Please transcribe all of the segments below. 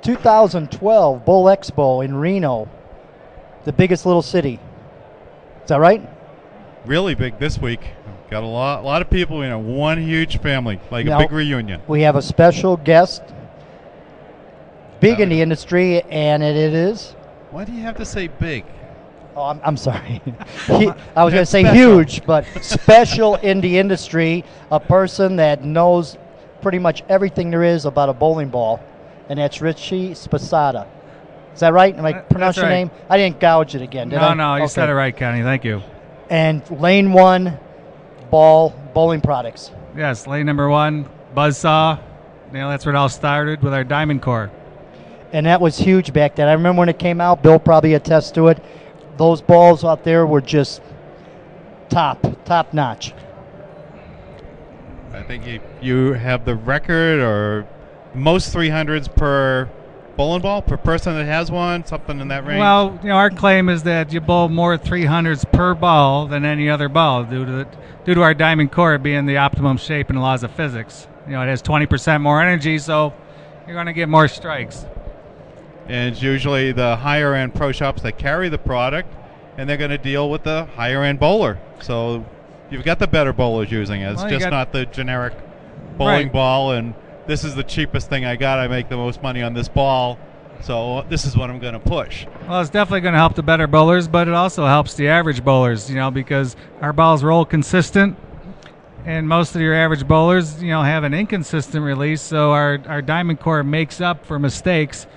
2012 Bowl Expo in Reno, the biggest little city. Is that right? Really big this week. Got a lot of people, one huge family, like Now, a big reunion. We have a special guest, big in the industry, and it is. Why do you have to say big? Oh, I'm sorry. I was going to say special. huge, but special in the industry, a person that knows pretty much everything there is about a bowling ball, and that's Richie Sposato. Is that right? Am I pronouncing your right. name? I didn't gouge it again, did I? No, you Okay. said it right, Kenny. Thank you. And Lane 1 bowling products. Yes, lane number 1, buzzsaw. That's where it all started with our diamond core. And that was huge back then. I remember when it came out, Bill probably attests to it. Those balls out there were just top notch. I think you have the record or most 300s per bowling ball, per person that has one, something in that range. Well, our claim is that you bowl more 300s per ball than any other ball due to our diamond core being the optimum shape in the laws of physics. It has 20% more energy, so you're going to get more strikes. And it's usually the higher end pro shops that carry the product, and they're going to deal with the higher end bowler. So you've got the better bowlers using it. It's just not the generic bowling ball, and this is the cheapest thing I got. I make the most money on this ball, so this is what I'm going to push. Well, it's definitely going to help the better bowlers, but it also helps the average bowlers, because our balls roll consistent, and most of your average bowlers, have an inconsistent release, so our diamond core makes up for mistakes,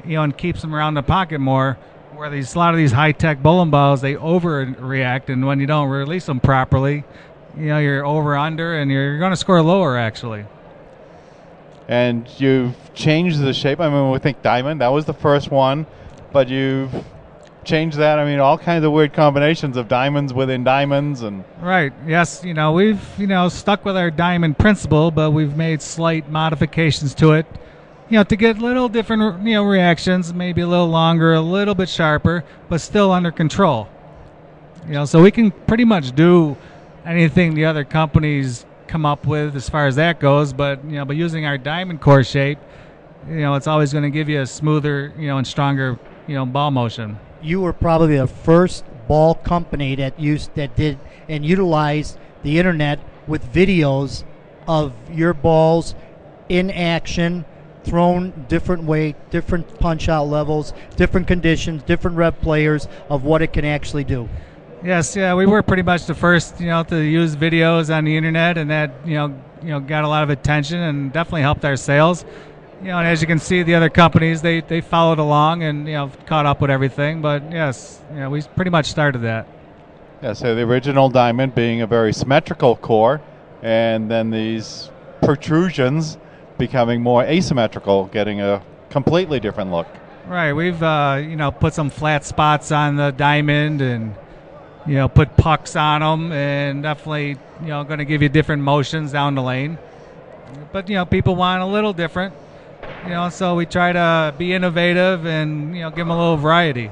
and keeps them around the pocket more, where a lot of these high-tech bowling balls, they overreact, and when you don't release them properly, you're over-under, and you're going to score lower, actually. And you've changed the shape. I mean, we think diamond, that was the first one, but you've changed that. I mean, all kinds of weird combinations of diamonds within diamonds. And Right, yes, we've, stuck with our diamond principle, but we've made slight modifications to it, to get little different, reactions, maybe a little longer, a little bit sharper, but still under control. So we can pretty much do anything the other companies come up with as far as that goes, but by using our diamond core shape, it's always going to give you a smoother, and stronger, ball motion. You were probably the first ball company that did and utilized the internet with videos of your balls in action, thrown different weight, different punch out levels, different conditions, different rev players of what it can actually do. Yes, yeah, we were pretty much the first, to use videos on the internet, and that, got a lot of attention and definitely helped our sales. And as you can see, the other companies, they followed along and, caught up with everything. But yes, we pretty much started that. yeah, so the original diamond being a very symmetrical core, and then these protrusions becoming more asymmetrical, getting a completely different look. Right, we've, put some flat spots on the diamond and, put pucks on them, and definitely, going to give you different motions down the lane. But, people want a little different, so we try to be innovative and, give them a little variety.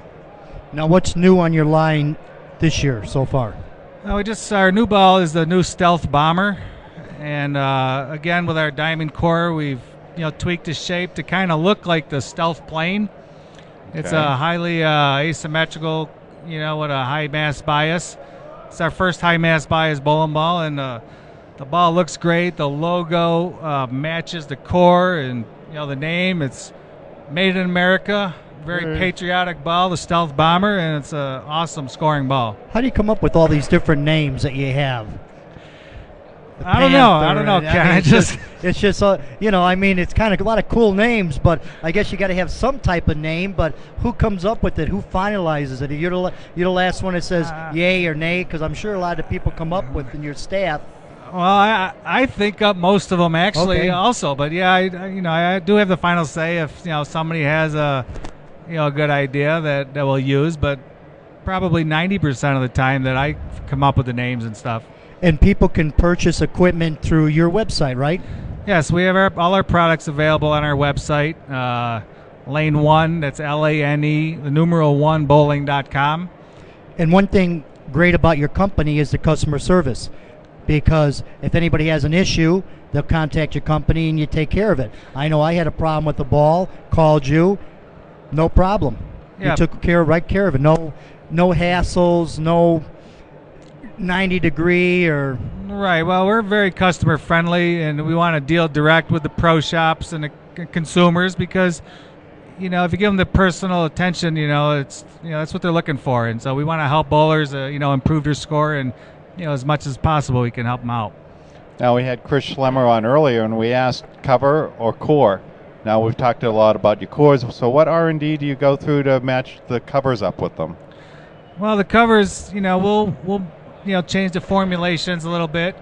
Now, what's new on your line this year so far? Our new ball is the new Stealth Bomber. And, again, with our diamond core, we've, tweaked the shape to kind of look like the Stealth plane. It's a highly asymmetrical, with a high mass bias. It's our first high mass bias bowling ball, and the ball looks great. The logo matches the core and the name. It's made in America. Very patriotic ball, the Stealth Bomber, and it's an awesome scoring ball. How do you come up with all these different names that you have? I don't know, Ken. It's just it's kind of a lot of cool names, but I guess you got to have some type of name. But who comes up with it? Who finalizes it? You're the last one that says yay or nay, because I'm sure a lot of people come up with in your staff. Well, I think up most of them actually also, but yeah, I do have the final say if somebody has a good idea that we'll use, but probably 90% of the time that I come up with the names and stuff. And people can purchase equipment through your website, right? Yes, we have all our products available on our website. Lane 1, that's LANE, the numeral 1 bowling.com. And one thing great about your company is the customer service. because if anybody has an issue, they'll contact your company and you take care of it. I know I had a problem with the ball, called you, no problem. Yeah. You took right care of it. No hassles, no 90-degree or... Right. Well, we're very customer friendly, and we want to deal direct with the pro shops and the consumers because, you know, if you give them the personal attention, it's that's what they're looking for, and so we want to help bowlers, improve their score, and as much as possible we can help them out. Now, we had Chris Schlemmer on earlier, and we asked cover or core. Now, we've talked a lot about your cores, so what R&D do you go through to match the covers up with them? Well, the covers, we'll change the formulations a little bit.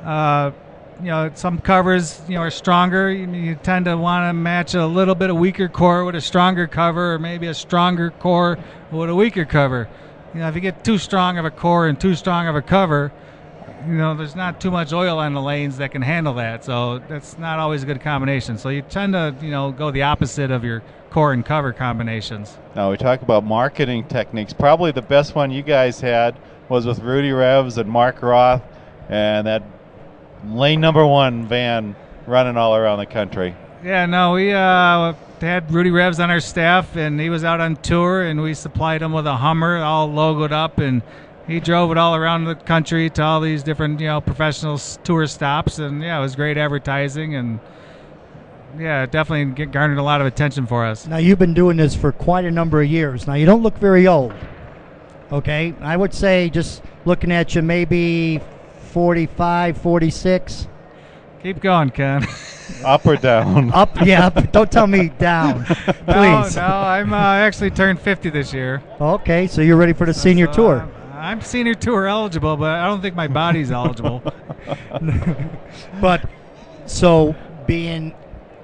Some covers, are stronger. You tend to want to match a little bit of weaker core with a stronger cover, or maybe a stronger core with a weaker cover. If you get too strong of a core and too strong of a cover, there's not too much oil on the lanes that can handle that. So that's not always a good combination. So you tend to, go the opposite of your core and cover combinations. Now, we talk about marketing techniques. Probably the best one you guys had was with Rudy Revs and Mark Roth and that lane number 1 van running all around the country. Yeah, no, we had Rudy Revs on our staff, and he was out on tour, and we supplied him with a Hummer all logoed up, and he drove it all around the country to all these different, professional tour stops, and yeah, it was great advertising, and yeah, it definitely garnered a lot of attention for us. Now, you've been doing this for quite a number of years. Now, you don't look very old, okay? I would say, just looking at you, maybe 45, 46. Keep going, Ken. Up or down? Up, yeah. Don't tell me down, please. No, I'm actually turned 50 this year. Okay, so you're ready for the senior tour. I'm senior tour eligible, but I don't think my body's eligible. But, so, being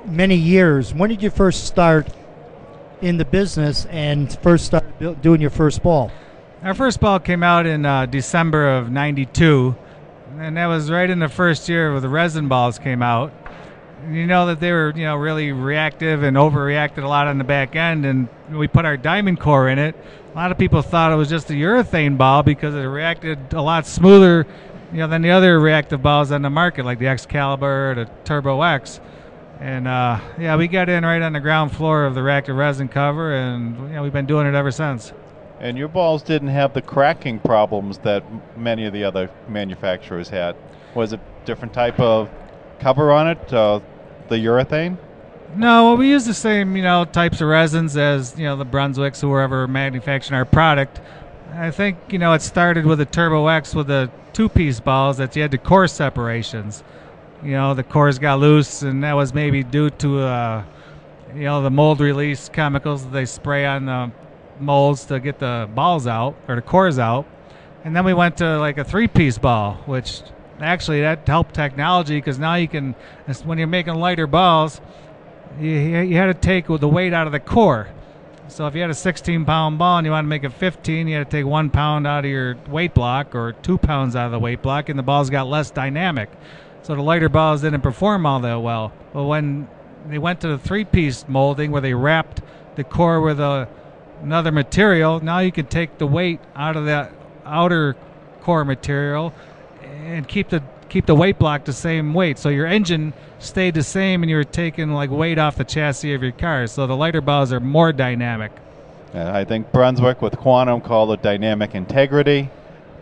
many years, when did you first start in the business and first start doing your first ball? Our first ball came out in December of '92. And that was right in the first year where the resin balls came out. And you know that they were, really reactive and overreacted a lot on the back end. And we put our diamond core in it. A lot of people thought it was just a urethane ball because it reacted a lot smoother, than the other reactive balls on the market, like the Excalibur or the Turbo X. And we got in right on the ground floor of the reactive resin cover, and we've been doing it ever since. And your balls didn't have the cracking problems that many of the other manufacturers had. Was it a different type of cover on it, the urethane? No, well, we use the same, types of resins as, the Brunswicks, whoever manufacturing our product. I think, it started with the Turbo X with the 2-piece balls that you had the core separations. The cores got loose, and that was maybe due to, the mold release chemicals that they spray on the molds to get the balls out, or the cores out. And then we went to like a 3-piece ball, which actually that helped technology, because now you can, when you're making lighter balls, you had to take the weight out of the core. So if you had a 16-pound ball and you want to make it 15, you had to take 1 pound out of your weight block, or 2 pounds out of the weight block, and the balls got less dynamic. So the lighter balls didn't perform all that well. But when they went to the 3-piece molding, where they wrapped the core with another material, now you can take the weight out of that outer core material and keep the weight block the same weight. So your engine stayed the same, and you were taking like weight off the chassis of your car. So the lighter balls are more dynamic. I think Brunswick with Quantum called it dynamic integrity.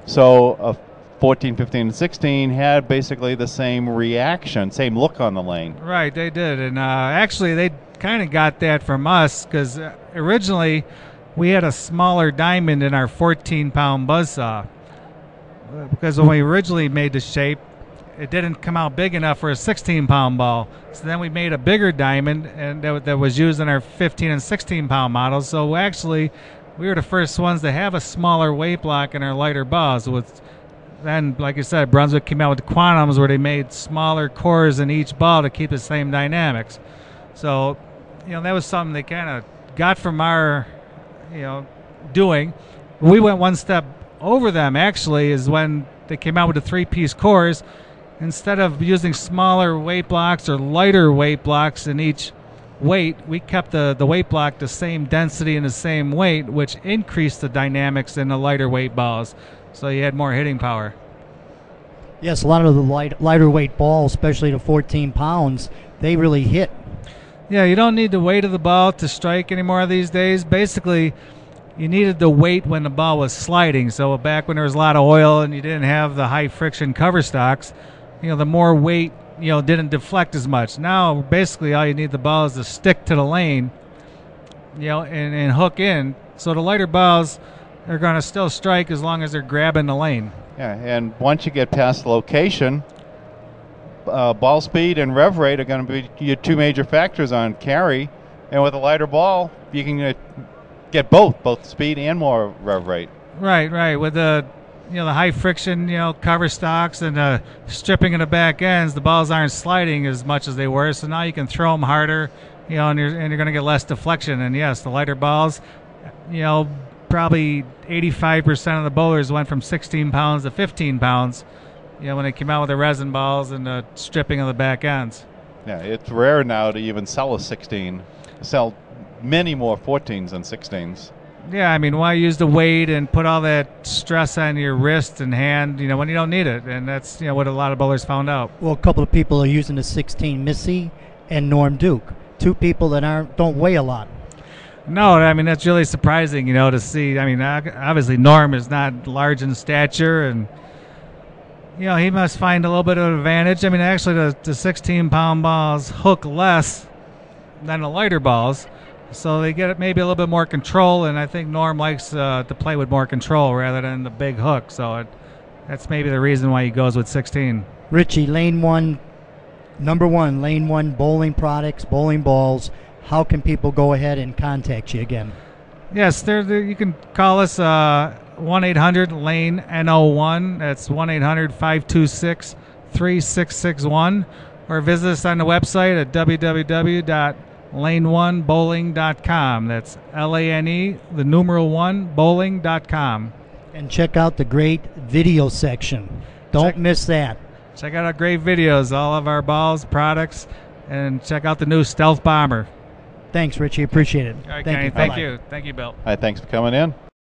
So 14, 15, and 16 had basically the same reaction, same look on the lane. Right, they did. And actually they kind of got that from us, because originally we had a smaller diamond in our 14-pound buzzsaw, because when we originally made the shape, it didn't come out big enough for a 16-pound ball. So then we made a bigger diamond, and that was used in our 15 and 16-pound models. So actually, we were the first ones to have a smaller weight block in our lighter balls. Then, like I said, Brunswick came out with the Quantums, where they made smaller cores in each ball to keep the same dynamics. So, that was something they kind of got from our, doing. We went one step over them, actually, is when they came out with the 3-piece cores. Instead of using smaller weight blocks or lighter weight blocks in each weight, we kept the weight block the same density and the same weight, which increased the dynamics in the lighter weight balls. So you had more hitting power. Yes, a lot of the lighter weight balls, especially the 14 pounds, they really hit. Yeah, you don't need the weight of the ball to strike anymore these days. Basically, you needed the weight when the ball was sliding. So back when there was a lot of oil and you didn't have the high friction cover stocks, the more weight, didn't deflect as much. Now, basically, all you need the ball is to stick to the lane, and hook in. So the lighter balls are going to still strike as long as they're grabbing the lane. Yeah, and once you get past location, ball speed and rev rate are going to be your two major factors on carry. And with a lighter ball, you can get both speed and more rev rate. Right. With the the high friction cover stocks and the stripping of the back ends, the balls aren't sliding as much as they were. So now you can throw them harder, and you're going to get less deflection. And yes, the lighter balls, probably 85% of the bowlers went from 16 pounds to 15 pounds, when they came out with the resin balls and the stripping of the back ends. Yeah, it's rare now to even sell a 16. Sell many more 14s than 16s. Yeah, I mean, why use the weight and put all that stress on your wrist and hand, when you don't need it? And that's, what a lot of bowlers found out. Well, a couple of people are using the 16 Missy and Norm Duke, two people that don't weigh a lot. No, I mean, that's really surprising, to see. I mean, obviously Norm is not large in stature, and, he must find a little bit of an advantage. I mean, actually, the 16-pound balls hook less than the lighter balls, so they get maybe a little bit more control, and I think Norm likes to play with more control rather than the big hook, so that's maybe the reason why he goes with 16. Richie, Lane 1, number 1, Lane 1 bowling products, bowling balls. How can people go ahead and contact you again? Yes, you can call us 1-800-LANE-NO1. That's 1-800-526-3661. Or visit us on the website at www.lane1bowling.com. That's LANE, the numeral 1, bowling.com. And check out the great video section. Don't miss that. Check out our great videos, all of our balls, products, and check out the new Stealth Bomber. Thanks, Richie. Appreciate it. All right, Kenny. Thank you. Thank you, Bill. All right, thanks for coming in.